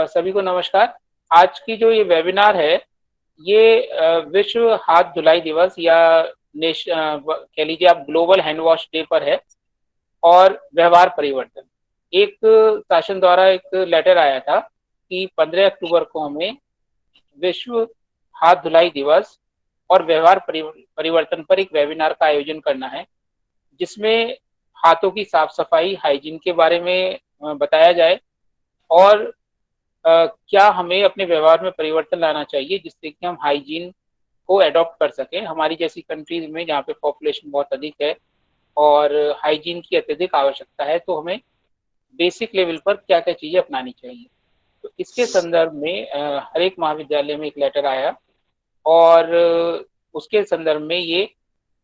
सभी को नमस्कार। आज की जो ये वेबिनार है, ये विश्व हाथ धुलाई दिवस या कह लीजिए आप ग्लोबल हैंड वॉश डे पर है। और व्यवहार परिवर्तन, एक शासन द्वारा एक लेटर आया था कि 15 अक्टूबर को हमें विश्व हाथ धुलाई दिवस और व्यवहार परिवर्तन पर एक वेबिनार का आयोजन करना है, जिसमें हाथों की साफ सफाई, हाइजीन के बारे में बताया जाए और क्या हमें अपने व्यवहार में परिवर्तन लाना चाहिए जिससे कि हम हाइजीन को अडॉप्ट कर सकें। हमारी जैसी कंट्रीज में जहाँ पे पॉपुलेशन बहुत अधिक है और हाइजीन की अत्यधिक आवश्यकता है, तो हमें बेसिक लेवल पर क्या क्या चीज़ें अपनानी चाहिए। तो इसके संदर्भ में हर एक महाविद्यालय में एक लेटर आया और उसके संदर्भ में ये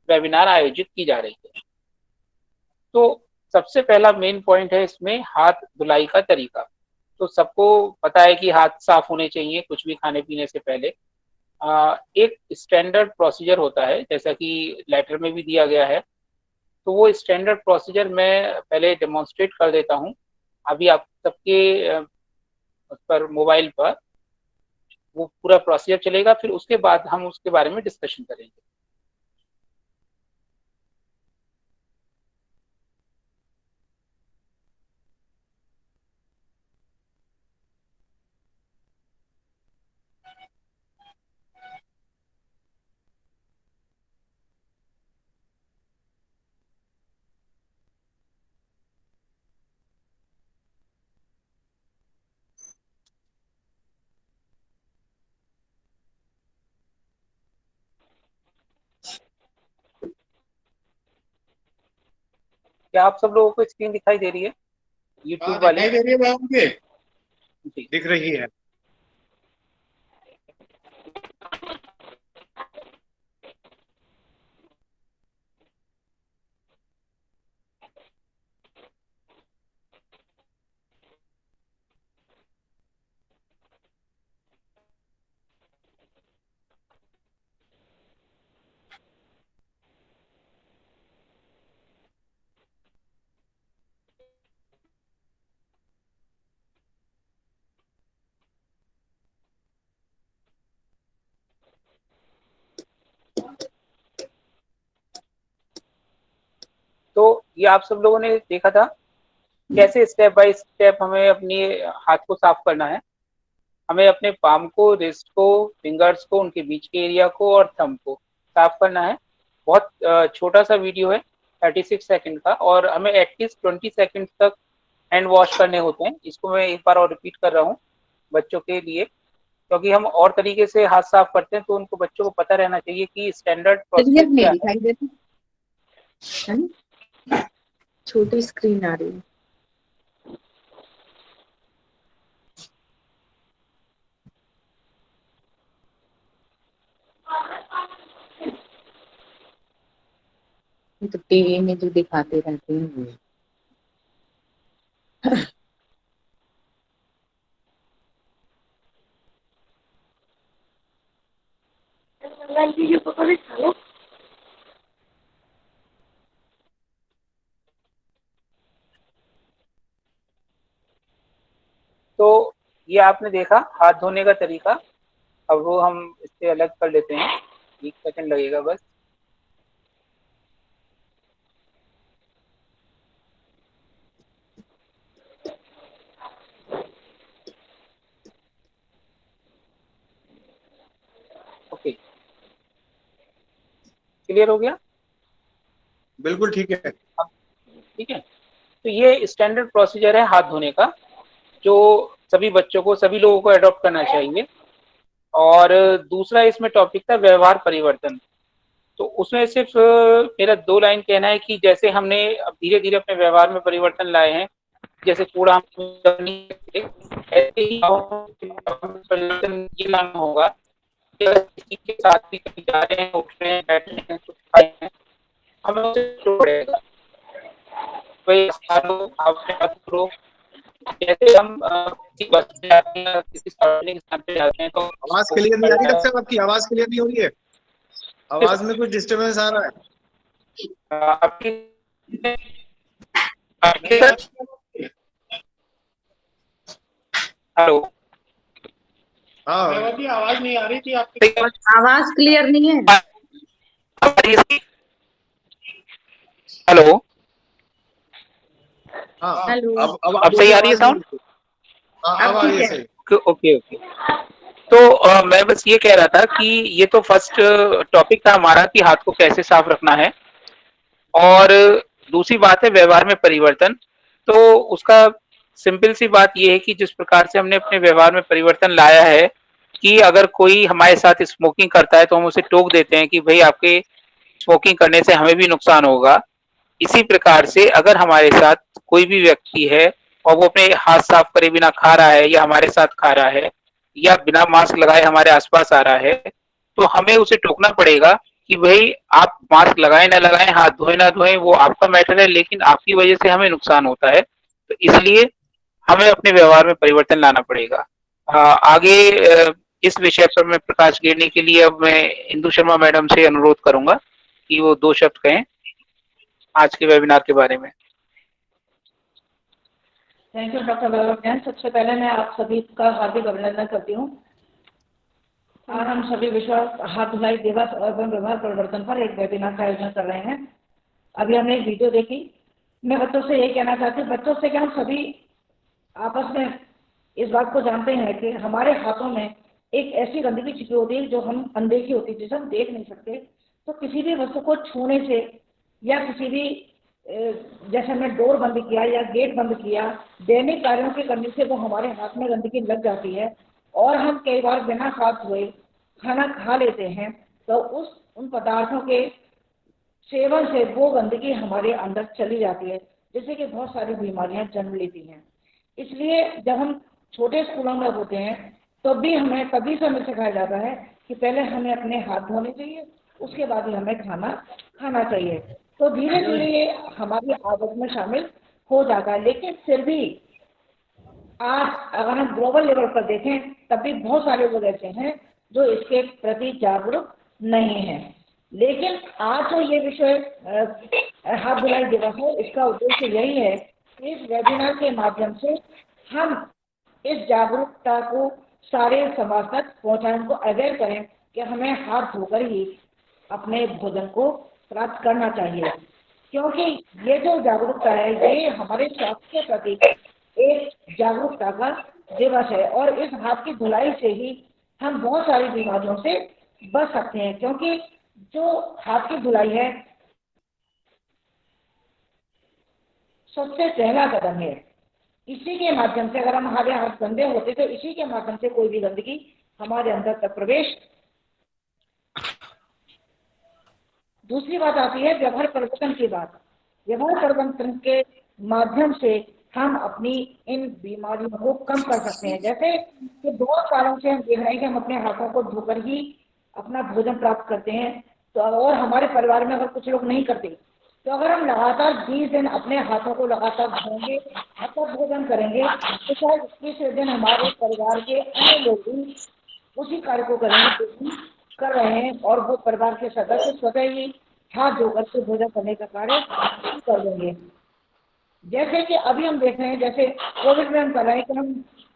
वेबिनार आयोजित की जा रही है। तो सबसे पहला मेन पॉइंट है इसमें हाथ धुलाई का तरीका। तो सबको पता है कि हाथ साफ होने चाहिए कुछ भी खाने पीने से पहले। एक स्टैंडर्ड प्रोसीजर होता है, जैसा कि लेटर में भी दिया गया है। तो वो स्टैंडर्ड प्रोसीजर मैं पहले डेमोन्स्ट्रेट कर देता हूँ। अभी आप सबके उस पर मोबाइल पर वो पूरा प्रोसीजर चलेगा, फिर उसके बाद हम उसके बारे में डिस्कशन करेंगे। क्या आप सब लोगों को स्क्रीन दिखाई दे रही है यूट्यूब वाले? दिखाई दे रही है भाई, मुझे जी। दिख रही है। तो ये आप सब लोगों ने देखा था कैसे स्टेप बाय स्टेप हमें अपनी हाथ को साफ करना है। हमें अपने पाम को, रिस्ट को, फिंगर्स को, उनके बीच के एरिया को और थंब को साफ करना है। बहुत छोटा सा वीडियो है, 36 सेकंड का, और हमें एटलीस्ट 20 सेकंड तक हैंड वॉश करने होते हैं। इसको मैं एक बार और रिपीट कर रहा हूँ बच्चों के लिए, क्योंकि हम और तरीके से हाथ साफ करते हैं, तो उनको बच्चों को पता रहना चाहिए कि स्टैंडर्ड प्रोसीजर नहीं क्या दिखाई देती है ना, छोटी स्क्रीन आ रही है। तो टीवी में जो दिखाते रहते हैं वो। तो ये आपने देखा हाथ धोने का तरीका। अब वो हम इससे अलग कर लेते हैं, 1 सेकंड लगेगा बस। ओके, क्लियर हो गया? बिल्कुल ठीक है। ठीक है। तो ये स्टैंडर्ड प्रोसीजर है हाथ धोने का, जो सभी बच्चों को, सभी लोगों को अडॉप्ट करना चाहिए। और दूसरा इसमें टॉपिक था व्यवहार परिवर्तन। तो उसमें सिर्फ मेरा 2 लाइन कहना है कि जैसे हमने अब धीरे धीरे अपने व्यवहार में परिवर्तन लाए हैं, जैसे कूड़ा हम नहीं फेंकते, ऐसे ही परिवर्तन ये लाना होगा कि अगर किसी के साथ भी कहीं जा रहे हैं, उठ रहे हैं, बैठ रहे हैं, कुछ खाए हैं, हमें उसे छोड़ेगा कोई आपने मत करो। जैसे हम किसी बस में जाते हैं, किसी सार्वजनिक स्थान पे जाते हैं, तो आवाज क्लियर नहीं आ रही, डॉक्टर साहब आपकी आवाज क्लियर नहीं हो रही है। आवाज में कुछ डिस्टर्बेंस आ रहा है। आपकी नहीं हेलो, हाँ आवाज नहीं आ रही थी आपकी। आवाज क्लियर नहीं है। हेलो, हाँ, हेलो, अब सही आ रही है साउंड? हाँ, अब अब आ रही ठीक है है। सही। Okay okay. तो मैं बस ये कह रहा था कि ये तो फर्स्ट टॉपिक था हमारा कि हाथ को कैसे साफ रखना है, और दूसरी बात है व्यवहार में परिवर्तन। तो उसका सिंपल सी बात ये है कि जिस प्रकार से हमने अपने व्यवहार में परिवर्तन लाया है कि अगर कोई हमारे साथ स्मोकिंग करता है तो हम उसे टोक देते हैं कि भाई आपके स्मोकिंग करने से हमें भी नुकसान होगा। इसी प्रकार से अगर हमारे साथ कोई भी व्यक्ति है और वो अपने हाथ साफ करे बिना खा रहा है या हमारे साथ खा रहा है या बिना मास्क लगाए हमारे आसपास आ रहा है, तो हमें उसे टोकना पड़ेगा कि भाई आप मास्क लगाए ना लगाएं, हाथ धोए ना धोएं, वो आपका मैटर है, लेकिन आपकी वजह से हमें नुकसान होता है। तो इसलिए हमें अपने व्यवहार में परिवर्तन लाना पड़ेगा। आगे इस विषय पर मैं प्रकाश घेरने के लिए अब मैं इंदु शर्मा मैडम से अनुरोध करूंगा कि वो 2 शब्द कहें आज के वेबिनार के बारे में। थैंक यू डॉक्टर वैभव जैन। सबसे पहले मैं आप सभी का हार्दिक अभिनंदन करती हूँ। आज हम सभी विश्व हाथ धुलाई दिवस एवं व्यवहार परिवर्तन पर एक वेबिनार का आयोजन कर रहे हैं। अभी हमने एक वीडियो देखी। मैं बच्चों से ये कहना चाहती हूँ, बच्चों से क्या हम सभी आपस में इस बात को जानते हैं कि हमारे हाथों में एक ऐसी गंदगी छिपी होती है जो हम अनदेखी होती है, जिसे हम देख नहीं सकते। तो किसी भी वस्तु को छूने से या किसी भी जैसे हमने डोर बंद किया या गेट बंद किया, दैनिक कार्यों के करने से वो हमारे हाथ में गंदगी लग जाती है और हम कई बार बिना हाथ धोए खाना खा लेते हैं। तो उन पदार्थों के सेवन से वो गंदगी हमारे अंदर चली जाती है, जिससे कि बहुत सारी बीमारियां जन्म लेती हैं। इसलिए जब हम छोटे स्कूलों में होते हैं तो भी हमें तभी से हमें सिखाया जाता है कि पहले हमें अपने हाथ धोने चाहिए, उसके बाद ही हमें खाना खाना चाहिए। तो धीरे धीरे ये हमारी आदत में शामिल हो जाता है। लेकिन फिर भी आज अगर हम ग्लोबल लेवल पर देखें तब भी बहुत सारे लोग ऐसे हैं जो इसके प्रति जागरूक नहीं हैं। लेकिन आज जो ये विषय हाथ धुलाई दिवस है, इसका उद्देश्य यही है कि इस वेबिनार के माध्यम से हम इस जागरूकता को सारे समाज तक पहुंचाने को अवेयर करें कि हमें हाथ धोकर ही अपने भोजन को प्राप्त करना चाहिए। क्योंकि ये जो जागरूकता है ये हमारे स्वास्थ्य के प्रति एक जागरूकता का दिवस है और इस हाथ की धुलाई से ही हम बहुत सारी बीमारियों से बच सकते हैं। क्योंकि जो हाथ की धुलाई है सबसे पहला कदम है। इसी के माध्यम से अगर हमारे हाथ गंदे होते तो इसी के माध्यम से कोई भी गंदगी हमारे अंदर तक प्रवेश। दूसरी बात आती है व्यवहार परिवर्तन की बात। व्यवहार परिवर्तन के माध्यम से हम अपनी इन बीमारियों को कम कर सकते हैं। जैसे कि बहुत सालों से हम देख रहे हैं कि हम अपने हाथों को धोकर ही अपना भोजन प्राप्त करते हैं। तो और हमारे परिवार में अगर कुछ लोग नहीं करते तो अगर हम लगातार 20 दिन अपने हाथों को लगातार धोएंगे, मतलब भोजन करेंगे, तो शायद 21वें दिन हमारे परिवार के अन्य लोग भी उसी कार्य को करेंगे जो हम कर रहे हैं और वो परिवार के सदस्य स्वतः ही हाथ धोकर के भोजन करने का कार्य कर देंगे। जैसे कि अभी हम देख रहे हैं, जैसे कोविड में हम कर रहे हैं कि हम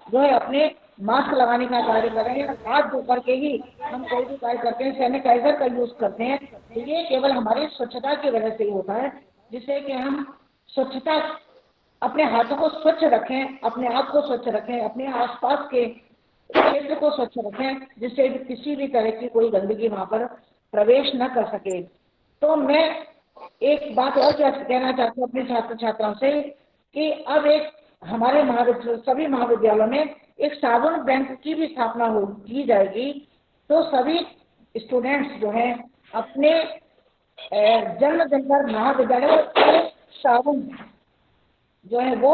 जो है अपने मास्क लगाने का कार्य कर रहे हैं, हाथ धो करके ही हम कोई भी कार्य करते हैं, सैनिटाइजर का यूज करते हैं। तो ये केवल हमारी स्वच्छता की वजह से ही होता है, जिससे कि हम स्वच्छता अपने हाथों को स्वच्छ रखें, अपने आप को स्वच्छ रखें, अपने आसपास के क्षेत्र को स्वच्छ रखें, जिससे किसी भी तरह की कोई गंदगी वहाँ पर प्रवेश न कर सके। तो मैं एक बात और कहना चाहती हूँ अपने छात्र छात्राओं से कि अब एक हमारे सभी महाविद्यालयों में एक साबुन बैंक की भी स्थापना की जाएगी। तो सभी स्टूडेंट्स जो हैं अपने जन्मदिन पर महाविद्यालय को साबुन जो है वो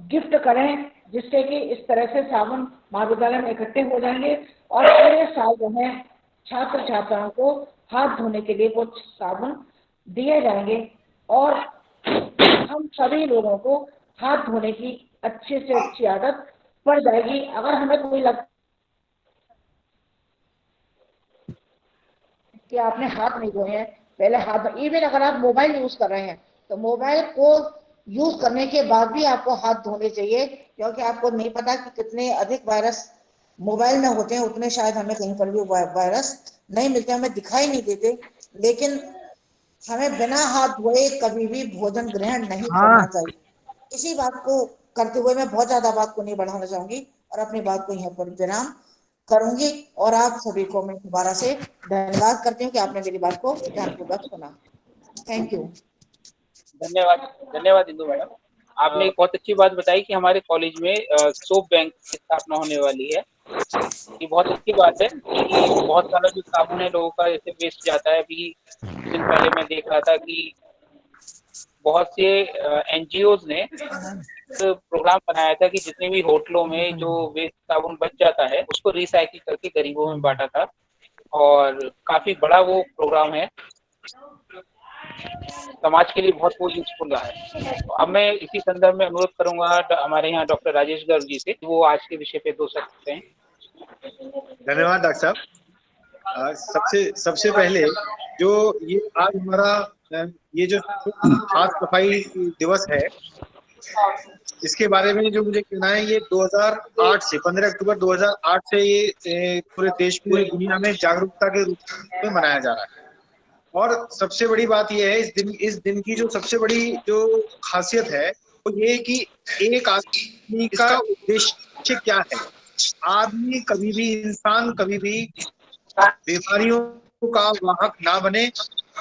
गिफ्ट करें, जिससे कि इस तरह से साबुन महाविद्यालय में इकट्ठे हो जाएंगे और पूरे साल जो है छात्र छात्राओं को हाथ धोने के लिए वो साबुन दिए जाएंगे और हम सभी लोगों को हाथ धोने की अच्छे से अच्छी आदत पड़ जाएगी। अगर हमें कोई लगता कि आपने हाथ नहीं धोए हैं, पहले हाथ, इवन अगर आप मोबाइल यूज कर रहे हैं तो मोबाइल को यूज करने के बाद भी आपको हाथ धोने चाहिए, क्योंकि आपको नहीं पता कि कितने अधिक वायरस मोबाइल में होते हैं उतने शायद हमें कहीं पर भी वायरस नहीं मिलते, हमें दिखाई नहीं देते। लेकिन हमें बिना हाथ धोए कभी भी भोजन ग्रहण नहीं करना चाहिए। इसी बात को करते हुए मैं बहुत ज्यादा बात को नहीं बढ़ाना चाहूंगी और अपनी बात को यहाँ पर विराम करूंगी। और आप सभी को मैं दोबारा से धन्यवाद करती हूँ कि आपने मेरी बात को ध्यानपूर्वक सुना। Thank you. धन्यवाद, धन्यवाद इंदु मैडम। आपने एक बहुत अच्छी बात बताई कि हमारे कॉलेज में सोप बैंक की स्थापना होने वाली है। ये बहुत अच्छी बात है कि बहुत सारा जो साबुन है लोगों का ऐसे वेस्ट जाता है। अभी कुछ दिन पहले मैं देख रहा था कि बहुत से एनजीओज ने प्रोग्राम बनाया था कि जितने भी होटलों में जो वेस्ट साबुन बच जाता है उसको रिसाइकिल करके गरीबों में बांटा था, और काफी बड़ा वो प्रोग्राम है, समाज के लिए बहुत वो यूजफुल रहा है। तो अब मैं इसी संदर्भ में अनुरोध करूंगा हमारे यहाँ डॉक्टर राजेश गर्ग जी से, वो आज के विषय पे 2 शब्द कहें। धन्यवाद डॉक्टर साहब। सबसे सबसे पहले जो ये आज हमारा ये जो हाथ सफाई दिवस है, इसके बारे में जो मुझे कहना है, ये 2008 से 15 अक्टूबर 2008 से ये पूरे देश पूरी दुनिया में जागरूकता के रूप में मनाया जा रहा है। और सबसे बड़ी बात यह है इस दिन की जो सबसे बड़ी जो खासियत है वो ये कि एक आदमी का उद्देश्य क्या है। आदमी कभी भी, इंसान कभी भी बीमारियों का वाहक ना बने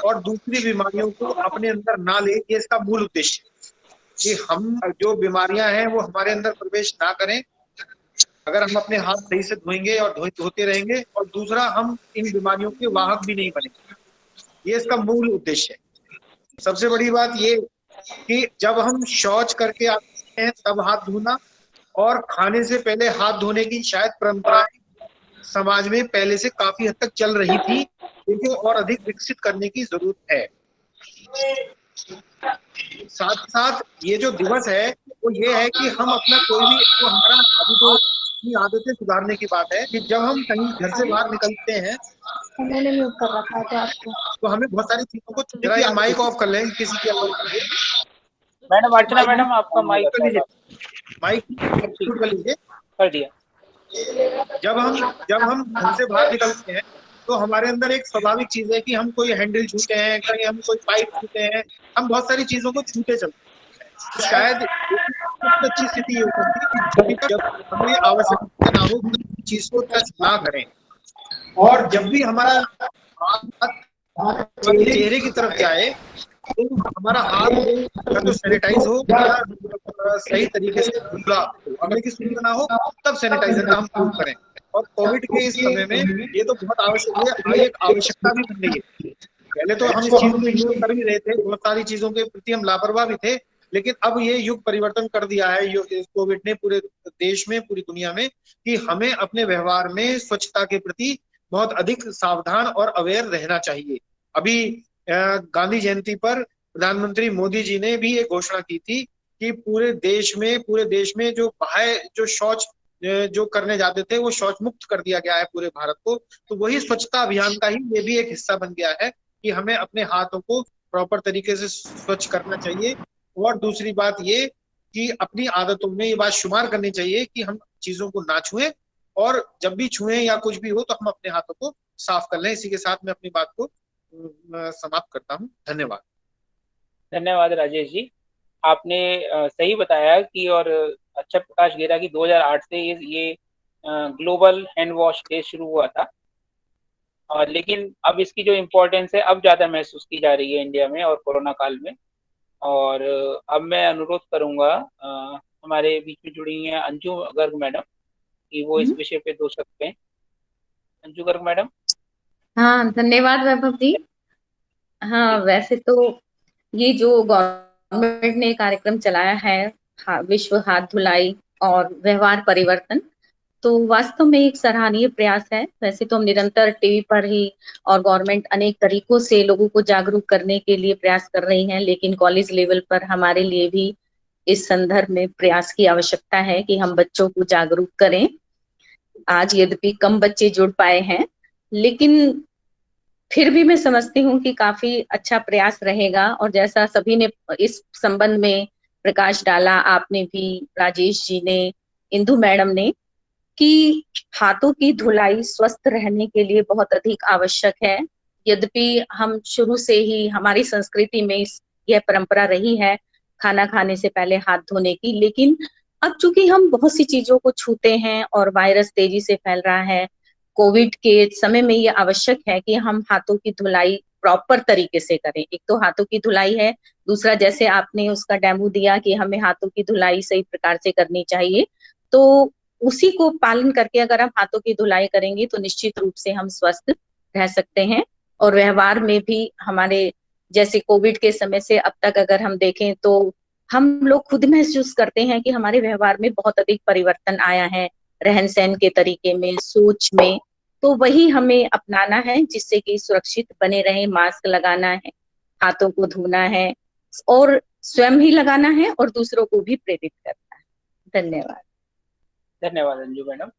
और दूसरी बीमारियों को अपने अंदर ना ले, ये इसका मूल उद्देश्य है कि हम जो बीमारियां हैं वो हमारे अंदर प्रवेश ना करें। अगर हम अपने हाथ सही से धोएंगे और धोते रहेंगे, और दूसरा हम इन बीमारियों के वाहक भी नहीं बनेंगे, ये इसका मूल उद्देश्य है। सबसे बड़ी बात ये कि जब हम शौच करके आते हैं तब हाथ धोना, और खाने से पहले हाथ धोने की शायद परंपराएं समाज में पहले से काफी हद तक चल रही थी, लेकिन और अधिक विकसित करने की जरूरत है। साथ साथ ये जो दिवस है वो ये है कि हम अपना कोई भी, तो हमारा अभी जो अपनी आदतें सुधारने की बात है कि जब हम कहीं घर से बाहर निकलते हैं मैंने म्यूट कर रखा है तो आपको तो हमें बहुत सारी चीजों को, जरा ये माइक ऑफ कर लें किसी की आवाज। मैडम अर्चना मैडम, आपका माइक कर लीजिए, माइक म्यूट कर लीजिए। कर दिया। जब हम घर से बाहर निकलते हैं तो हमारे अंदर एक स्वाभाविक चीज है कि हम कोई हैंडल छूते हैं, कहीं हम कोई पाइप छूते हैं, हम बहुत सारी चीजों को छूते चलते हैं। तो शायद सबसे अच्छी स्थिति ये होती है जब हमें आवश्यकता ना हो चीज को टच ना करें, और जब भी हमारा हाथ चेहरे की तरफ जाए तो हमारा हाथ तो सैनिटाइज हो, सही तरीके से धुला हो, अगर किसी धुला ना हो तब सैनिटाइजर का हम उपयोग करें। और कोविड के इस समय में ये तो बहुत आवश्यक है, एक आवश्यकता भी बन गई है। पहले तो हम इस चीज को इग्नोर कर ही रहे थे, बहुत सारी चीजों के प्रति हम लापरवाह भी थे, लेकिन अब ये युग परिवर्तन कर दिया है कोविड ने पूरे देश में, पूरी दुनिया में, कि हमें अपने व्यवहार में स्वच्छता के प्रति बहुत अधिक सावधान और अवेयर रहना चाहिए। अभी गांधी जयंती पर प्रधानमंत्री मोदी जी ने भी एक घोषणा की थी कि पूरे देश में जो बाहर जो शौच जो करने जाते थे वो शौच मुक्त कर दिया गया है पूरे भारत को। तो वही स्वच्छता अभियान का ही ये भी एक हिस्सा बन गया है कि हमें अपने हाथों को प्रॉपर तरीके से स्वच्छ करना चाहिए। और दूसरी बात ये कि अपनी आदतों में ये बात शुमार करनी चाहिए कि हम चीजों को ना छुएं, और जब भी छुएं या कुछ भी हो तो हम अपने हाथों को साफ कर लें। इसी के साथ मैं अपनी बात को समाप्त करता हूँ। धन्यवाद। धन्यवाद राजेश जी, आपने सही बताया कि, और अच्छा प्रकाश घेरा कि 2008 से ये ग्लोबल हैंड वॉश डे शुरू हुआ था, और लेकिन अब इसकी जो इम्पोर्टेंस है अब ज़्यादा महसूस की जा रही है इंडिया में और कोरोना काल में। और अब मैं अनुरोध करूंगा हमारे बीच में जुड़ी हैं अंजू गर्ग मैडम कि वो इस विषय पे 2 शब्द कहें। अंजू गर्ग मैडम। हाँ, धन्यवाद वैभव जी। हाँ, वैसे तो ये जो गवर्नमेंट ने कार्यक्रम चलाया है, विश्व हाथ धुलाई और व्यवहार परिवर्तन, तो वास्तव में एक सराहनीय प्रयास है। वैसे तो हम निरंतर टीवी पर ही और गवर्नमेंट अनेक तरीकों से लोगों को जागरूक करने के लिए प्रयास कर रही है, लेकिन कॉलेज लेवल पर हमारे लिए भी इस संदर्भ में प्रयास की आवश्यकता है कि हम बच्चों को जागरूक करें। आज यद्यपि कम बच्चे जुड़ पाए हैं, लेकिन फिर भी मैं समझती हूँ कि काफी अच्छा प्रयास रहेगा। और जैसा सभी ने इस संबंध में प्रकाश डाला, आपने भी, राजेश जी ने, इंदु मैडम ने, कि हाथों की धुलाई स्वस्थ रहने के लिए बहुत अधिक आवश्यक है। यद्यपि हम शुरू से ही हमारी संस्कृति में यह परंपरा रही है खाना खाने से पहले हाथ धोने की, लेकिन अब चूंकि हम बहुत सी चीजों को छूते हैं और वायरस तेजी से फैल रहा है, कोविड के समय में ये आवश्यक है कि हम हाथों की धुलाई प्रॉपर तरीके से करें। एक तो हाथों की धुलाई है, दूसरा जैसे आपने उसका डेमो दिया कि हमें हाथों की धुलाई सही प्रकार से करनी चाहिए, तो उसी को पालन करके अगर हम हाथों की धुलाई करेंगे तो निश्चित रूप से हम स्वस्थ रह सकते हैं। और व्यवहार में भी हमारे, जैसे कोविड के समय से अब तक अगर हम देखें तो हम लोग खुद महसूस करते हैं कि हमारे व्यवहार में बहुत अधिक परिवर्तन आया है, रहन सहन के तरीके में, सोच में। तो वही हमें अपनाना है जिससे कि सुरक्षित बने रहे। मास्क लगाना है, हाथों को धोना है और स्वयं ही लगाना है और दूसरों को भी प्रेरित करना है। धन्यवाद। धन्यवाद अंजू मैडम।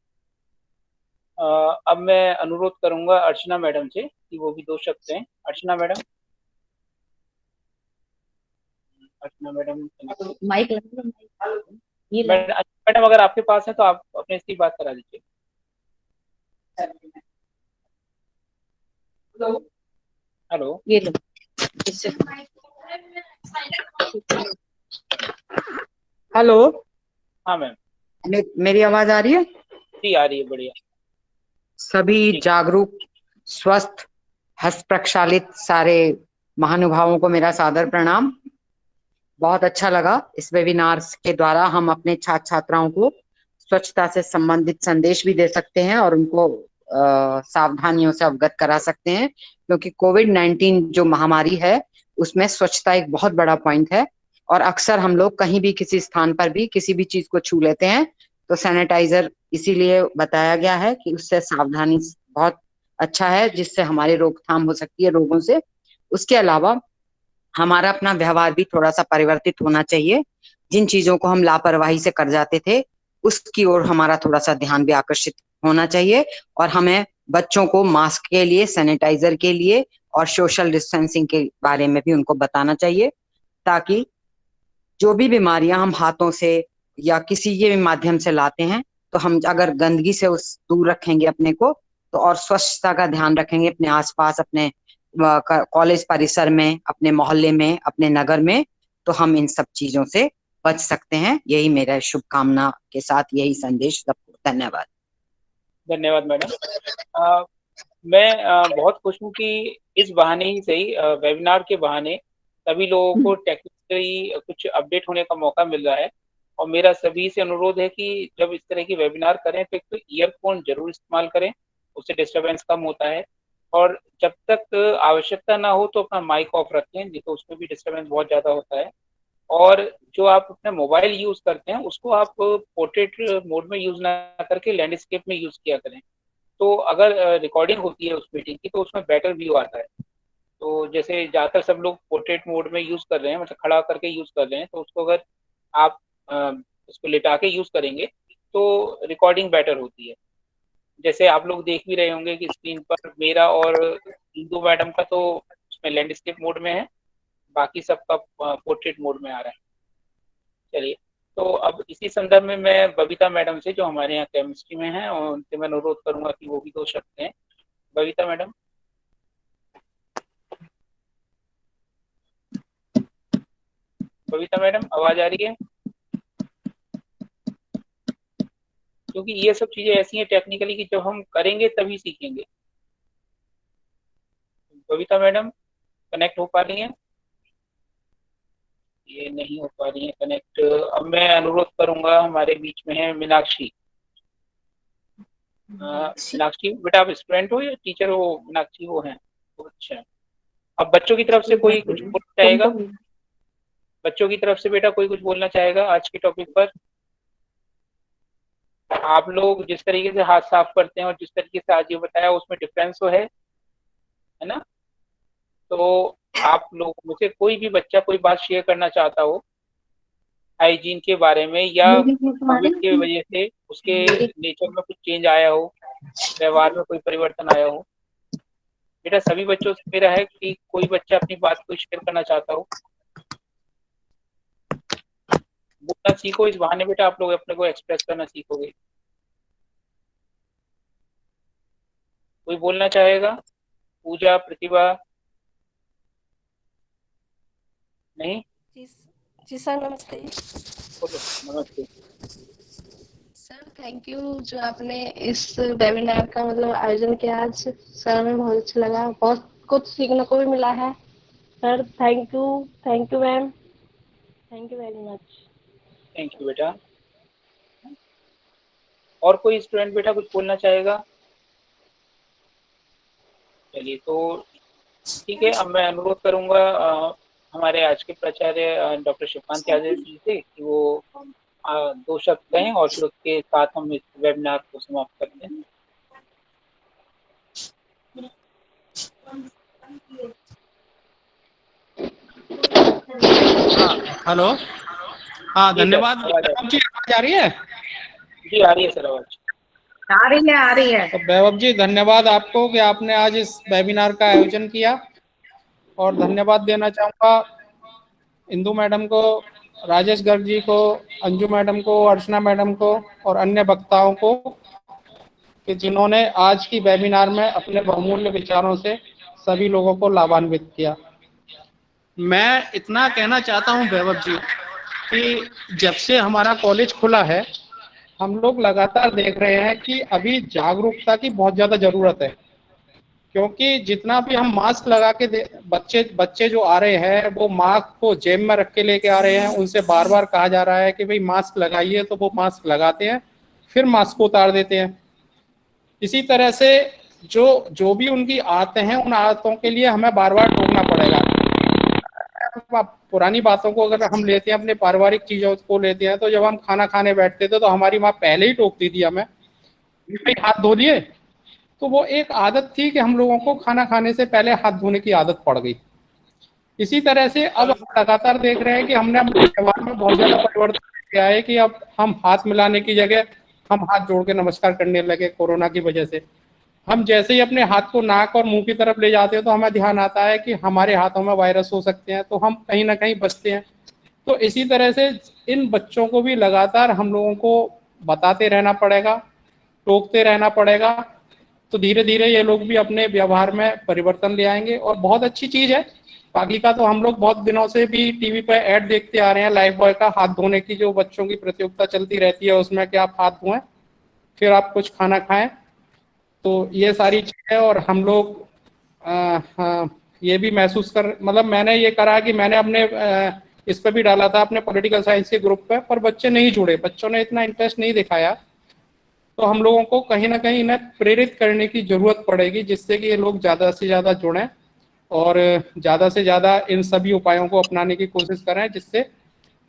अब मैं अनुरोध करूंगा अर्चना मैडम से कि वो भी 2 शब्द हैं। अर्चना मैडम। अर्चना मैडम माइक लगा लो, ये मैडम अगर आपके पास है तो आप अपने इसकी बात करा दीजिए। हेलो, ये लो इससे। हेलो, हाँ मैम। मेरी आवाज आ रही है? जी आ रही है, बढ़िया। सभी जागरूक, स्वस्थ, हस्त प्रक्षालित सारे महानुभावों को मेरा सादर प्रणाम। बहुत अच्छा लगा। इस वेबिनार के द्वारा हम अपने छात्र छात्राओं को स्वच्छता से संबंधित संदेश भी दे सकते हैं और उनको सावधानियों से अवगत करा सकते हैं, क्योंकि कोविड-19 जो महामारी है उसमें स्वच्छता एक बहुत बड़ा पॉइंट है। और अक्सर हम लोग कहीं भी किसी स्थान पर भी किसी भी चीज को छू लेते हैं तो सैनिटाइजर इसीलिए बताया गया है कि उससे सावधानी बहुत अच्छा है, जिससे हमारी रोकथाम हो सकती है रोगों से। उसके अलावा हमारा अपना व्यवहार भी थोड़ा सा परिवर्तित होना चाहिए। जिन चीजों को हम लापरवाही से कर जाते थे उसकी ओर हमारा थोड़ा सा ध्यान भी आकर्षित होना चाहिए। और हमें बच्चों को मास्क के लिए, सैनिटाइजर के लिए और सोशल डिस्टेंसिंग के बारे में भी उनको बताना चाहिए, ताकि जो भी बीमारियां हम हाथों से या किसी के भी माध्यम से लाते हैं तो हम अगर गंदगी से उस दूर रखेंगे अपने को तो, और स्वच्छता का ध्यान रखेंगे अपने आसपास, अपने कॉलेज परिसर में, अपने मोहल्ले में, अपने नगर में, तो हम इन सब चीजों से बच सकते हैं। यही मेरा शुभकामना के साथ यही संदेश सबको। धन्यवाद। धन्यवाद मैडम। मैं बहुत खुश हूँ कि इस बहाने ही सही, वेबिनार के बहाने सभी लोगों को टेक्निकली कुछ अपडेट होने का मौका मिल रहा है। और मेरा सभी से अनुरोध है कि जब इस तरह की वेबिनार करें तो एक तो ईयरफोन जरूर इस्तेमाल करें, उससे डिस्टरबेंस कम होता है। और जब तक आवश्यकता ना हो तो अपना माइक ऑफ रखें, नहीं तो उसमें भी डिस्टरबेंस बहुत ज़्यादा होता है। और जो आप अपना मोबाइल यूज़ करते हैं उसको आप पोर्ट्रेट मोड में यूज़ ना करके लैंडस्केप में यूज़ किया करें। तो अगर रिकॉर्डिंग होती है उस मीटिंग की तो उसमें बेटर व्यू आता है। तो जैसे ज़्यादातर सब लोग पोर्ट्रेट मोड में यूज़ कर रहे हैं, मतलब खड़ा करके यूज़ कर रहे हैं, तो उसको अगर आप उसको लिटा के यूज़ करेंगे तो रिकॉर्डिंग बेटर होती है। जैसे आप लोग देख भी रहे होंगे कि स्क्रीन पर मेरा और इंदू मैडम का तो उसमें लैंडस्केप मोड में है, बाकी सबका पोर्ट्रेट मोड में आ रहा है। चलिए, तो अब इसी संदर्भ में मैं बबीता मैडम से, जो हमारे यहाँ केमिस्ट्री में हैं, और उनसे मैं अनुरोध करूंगा कि वो भी 2 शब्द हैं। बबीता मैडम। बबीता मैडम, आवाज आ रही है? क्योंकि ये सब चीजें ऐसी हैं टेक्निकली कि जब हम करेंगे तभी सीखेंगे। बबीता मैडम कनेक्ट हो पा रही हैं? ये नहीं हो पा रही है कनेक्ट। अब मैं अनुरोध करूंगा, हमारे बीच में है मीनाक्षी। मीनाक्षी बेटा, आप स्टूडेंट हो या टीचर हो? मीनाक्षी वो हैं। अच्छा, अब बच्चों की तरफ से कोई कुछ बोलना चाहेगा? बच्चों की तरफ से बेटा कोई कुछ बोलना चाहेगा आज के टॉपिक पर? आप लोग जिस तरीके से हाथ साफ करते हैं और जिस तरीके से आज ये बताया उसमें डिफरेंस तो है ना? तो आप लोग मुझे कोई भी बच्चा कोई बात शेयर करना चाहता हो हाइजीन के बारे में, या कोविड की वजह से उसके नेचर में कुछ चेंज आया हो, व्यवहार में कोई परिवर्तन आया हो, बेटा सभी बच्चों से मेरा है कि कोई बच्चा अपनी बात को शेयर करना चाहता हो, बोलना सीखो। इस बहाने बेटा आप लोग अपने को एक्सप्रेस करना सीखोगे। कोई बोलना चाहेगा? पूजा, प्रतिभा? नहीं? जी जी सर, नमस्ते। बोलो। नमस्ते। सर थैंक यू जो आपने इस वेबिनार का मतलब आयोजन किया आज। सर हमें बहुत अच्छा लगा, बहुत कुछ सीखने को भी मिला है। Sir thank you ma'am, thank you very much. Thank you बेटा। और कोई स्टूडेंट बेटा कुछ बोलना चाहेगा? चलिए तो ठीक है, अब मैं अनुरोध करूंगा हमारे आज के प्राचार्य डॉक्टर शिवकांत यादव जी से कि वो 2 शब्द कहें और फिर उसके साथ हम इस वेबिनार को समाप्त करते हैं। हेलो। हाँ, जी सर, धन्यवाद। आवाज वैभव जी, आवाज आ रही है? जी आ रही है सर आवाज। आ रही है, आ रही है। तो वैभव जी, धन्यवाद आपको कि आपने आज इस वेबिनार का आयोजन किया, और धन्यवाद देना चाहूँगा इंदु मैडम को, राजेश गर्ग जी को, अंजू मैडम को, अर्चना मैडम को और अन्य वक्ताओं को कि जिन्होंने आज की वेबिनार में अपने बहुमूल्य विचारों से सभी लोगों को लाभान्वित किया। मैं इतना कहना चाहता हूं वैभव जी कि जब से हमारा कॉलेज खुला है, हम लोग लगातार देख रहे हैं कि अभी जागरूकता की बहुत ज्यादा जरूरत है, क्योंकि जितना भी हम मास्क लगा के बच्चे जो आ रहे हैं वो मास्क को जेब में रख के लेके आ रहे हैं। उनसे बार बार कहा जा रहा है कि भाई मास्क लगाइए, तो वो मास्क लगाते हैं, फिर मास्क को उतार देते हैं। इसी तरह से जो जो भी उनकी आदतें हैं, उन आदतों के लिए हमें बार बार टोकना पड़ेगा। पुरानी बातों को अगर हम लेते हैं, अपने पारिवारिक चीजों को लेते हैं, तो जब हम खाना खाने बैठते थे तो हमारी माँ पहले ही टोकती थी हमें, भाई हाथ धो लिए। तो वो एक आदत थी कि हम लोगों को खाना खाने से पहले हाथ धोने की आदत पड़ गई। इसी तरह से अब हम लगातार देख रहे हैं कि हमने अपने व्यवहार में बहुत ज्यादा परिवर्तन किया है कि अब हम हाथ मिलाने की जगह हम हाथ जोड़ के नमस्कार करने लगे। कोरोना की वजह से हम जैसे ही अपने हाथ को नाक और मुंह की तरफ ले जाते हैं तो हमें ध्यान आता है कि हमारे हाथों में वायरस हो सकते हैं, तो हम कहीं ना कहीं बचते हैं। तो इसी तरह से इन बच्चों को भी लगातार हम लोगों को बताते रहना पड़ेगा, टोकते रहना पड़ेगा। तो धीरे धीरे ये लोग भी अपने व्यवहार में परिवर्तन ले आएंगे, और बहुत अच्छी चीज है। बाकी का तो हम लोग बहुत दिनों से भी टीवी पे ऐड देखते आ रहे हैं, लाइफ बॉय का हाथ धोने की जो बच्चों की प्रतियोगिता चलती रहती है, उसमें कि आप हाथ धोएं फिर आप कुछ खाना खाएं। तो ये सारी चीजें, और हम लोग ये भी महसूस कर, मतलब मैंने ये करा कि मैंने अपने इस पे भी डाला था अपने पॉलिटिकल साइंस के ग्रुप पे, पर बच्चे नहीं जुड़े, बच्चों ने इतना इंटरेस्ट नहीं दिखाया। तो हम लोगों को कहीं ना कहीं इन्हें प्रेरित करने की जरूरत पड़ेगी, जिससे कि ये लोग ज्यादा से ज्यादा जुड़ें और ज्यादा से ज्यादा इन सभी उपायों को अपनाने की कोशिश करें, जिससे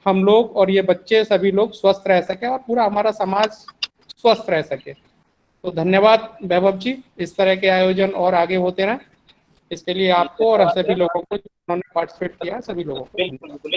हम लोग और ये बच्चे सभी लोग स्वस्थ रह सके और पूरा हमारा समाज स्वस्थ रह सके। तो धन्यवाद वैभव जी, इस तरह के आयोजन और आगे होते रहें। इसके लिए आपको और सभी लोगों को जिन्होंने पार्टिसिपेट किया, सभी लोगों को बिल्कुल।